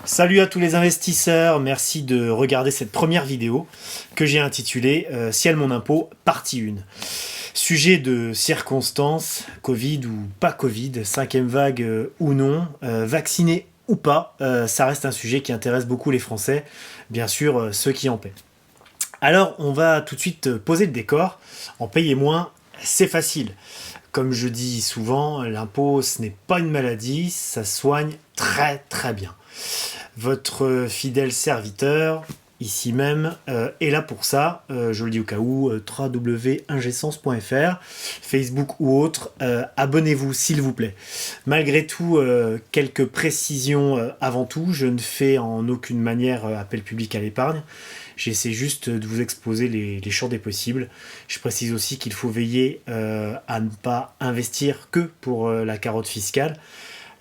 Salut à tous les investisseurs, merci de regarder cette première vidéo que j'ai intitulée Ciel mon impôt, partie 1. Sujet de circonstances, Covid ou pas Covid, cinquième vague ou non, vacciné ou pas, ça reste un sujet qui intéresse beaucoup les Français, bien sûr ceux qui en paient. Alors on va tout de suite poser le décor, en payer moins, c'est facile. Comme je dis souvent, l'impôt ce n'est pas une maladie, ça soigne très très bien. Votre fidèle serviteur, ici même, est là pour ça. Je le dis au cas où, www.ingesens.fr, Facebook ou autre. Abonnez-vous s'il vous plaît. Malgré tout, quelques précisions avant tout. Je ne fais en aucune manière appel public à l'épargne. J'essaie juste de vous exposer les champs des possibles. Je précise aussi qu'il faut veiller à ne pas investir que pour la carotte fiscale.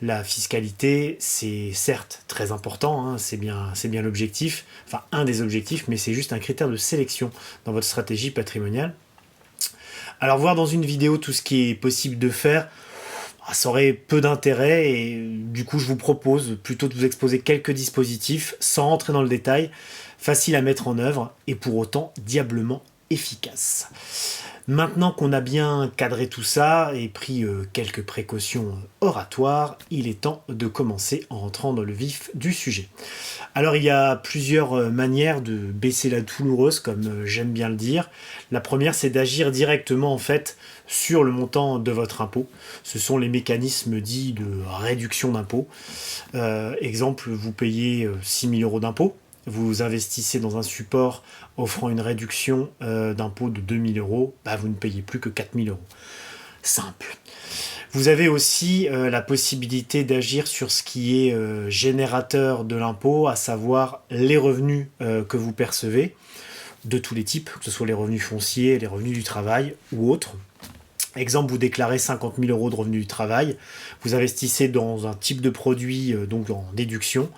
La fiscalité, c'est certes très important, hein, c'est bien l'objectif, enfin un des objectifs, mais c'est juste un critère de sélection dans votre stratégie patrimoniale. Alors voir dans une vidéo tout ce qui est possible de faire, ça aurait peu d'intérêt et du coup je vous propose plutôt de vous exposer quelques dispositifs sans rentrer dans le détail, faciles à mettre en œuvre et pour autant diablement efficaces. Maintenant qu'on a bien cadré tout ça et pris quelques précautions oratoires, il est temps de commencer en rentrant dans le vif du sujet. Alors il y a plusieurs manières de baisser la douloureuse, comme j'aime bien le dire. La première, c'est d'agir directement en fait sur le montant de votre impôt. Ce sont les mécanismes dits de réduction d'impôt. Exemple, vous payez 6 000 € d'impôt. Vous investissez dans un support offrant une réduction d'impôt de 2 000 €, vous ne payez plus que 4 000 €. Simple. Vous avez aussi la possibilité d'agir sur ce qui est générateur de l'impôt, à savoir les revenus que vous percevez, de tous les types, que ce soit les revenus fonciers, les revenus du travail ou autres. Exemple, vous déclarez 50 000 € de revenus du travail, vous investissez dans un type de produit, donc en déduction,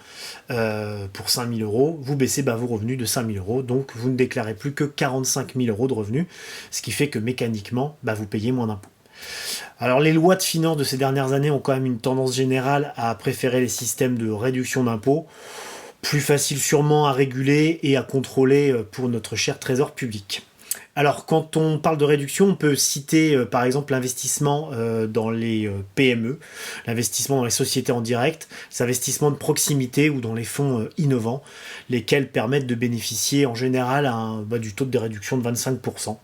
pour 5 000 €, vous baissez vos revenus de 5 000 €, donc vous ne déclarez plus que 45 000 € de revenus, ce qui fait que mécaniquement, vous payez moins d'impôts. Alors les lois de finances de ces dernières années ont quand même une tendance générale à préférer les systèmes de réduction d'impôts, plus facile sûrement à réguler et à contrôler pour notre cher trésor public. Alors, quand on parle de réduction, on peut citer par exemple l'investissement dans les PME, l'investissement dans les sociétés en direct, les investissements de proximité ou dans les fonds innovants, lesquels permettent de bénéficier en général du taux de réduction de 25%.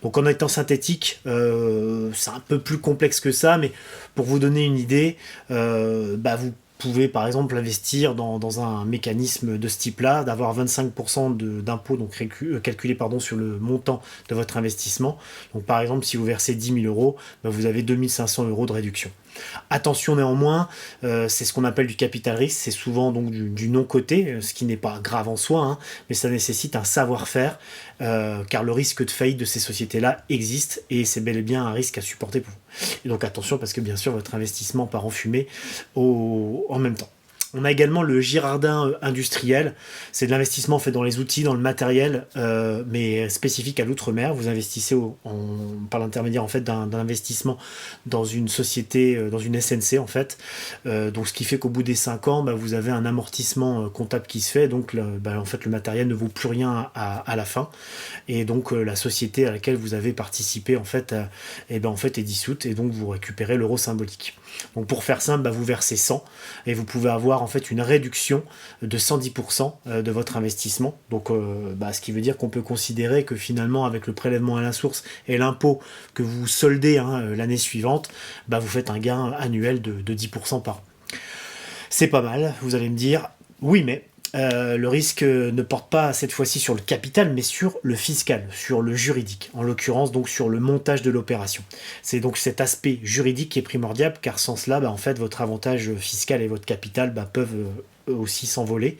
Donc en étant synthétique, c'est un peu plus complexe que ça, mais pour vous donner une idée, vous pouvez par exemple investir dans un mécanisme de ce type-là, d'avoir 25% d'impôt calculé sur le montant de votre investissement. Donc par exemple, si vous versez 10 000 €, vous avez 2 500 € de réduction. Attention néanmoins, c'est ce qu'on appelle du capital risque, c'est souvent donc du non-coté, ce qui n'est pas grave en soi, mais ça nécessite un savoir-faire, car le risque de faillite de ces sociétés-là existe et c'est bel et bien un risque à supporter pour vous. Et donc attention parce que bien sûr votre investissement part en fumée en même temps. On a également le Girardin industriel, c'est de l'investissement fait dans les outils, dans le matériel, mais spécifique à l'outre-mer. Vous investissez par l'intermédiaire en fait d'un investissement dans une société, dans une SNC en fait. Donc ce qui fait qu'au bout des 5 ans, vous avez un amortissement comptable qui se fait, donc en fait le matériel ne vaut plus rien à la fin, et donc la société à laquelle vous avez participé en fait, est dissoute, et donc vous récupérez l'euro symbolique. Donc pour faire simple, vous versez 100 et vous pouvez avoir en fait une réduction de 110% de votre investissement. Donc ce qui veut dire qu'on peut considérer que finalement avec le prélèvement à la source et l'impôt que vous soldez l'année suivante, vous faites un gain annuel de 10% par an. C'est pas mal, vous allez me dire, oui mais le risque ne porte pas cette fois-ci sur le capital, mais sur le fiscal, sur le juridique, en l'occurrence donc sur le montage de l'opération. C'est donc cet aspect juridique qui est primordial, car sans cela, en fait, votre avantage fiscal et votre capital peuvent eux aussi s'envoler.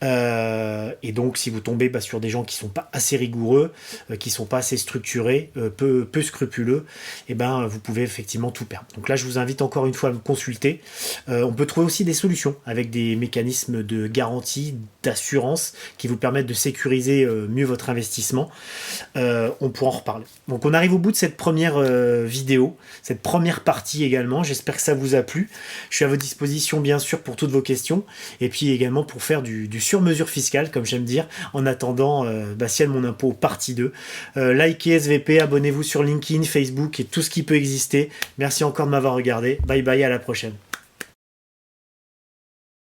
Et donc si vous tombez sur des gens qui sont pas assez rigoureux, qui sont pas assez structurés, peu scrupuleux, vous pouvez effectivement tout perdre. Donc là je vous invite encore une fois à me consulter. On peut trouver aussi des solutions avec des mécanismes de garantie, d'assurance qui vous permettent de sécuriser mieux votre investissement. On pourra en reparler. Donc on arrive au bout de cette première vidéo, cette première partie également. J'espère que ça vous a plu. Je suis à votre disposition bien sûr pour toutes vos questions. et puis également pour faire du sur-mesure fiscal, comme j'aime dire, en attendant Ciel mon impôt partie 2. Likez SVP, abonnez-vous sur LinkedIn, Facebook et tout ce qui peut exister. Merci encore de m'avoir regardé. Bye bye, à la prochaine.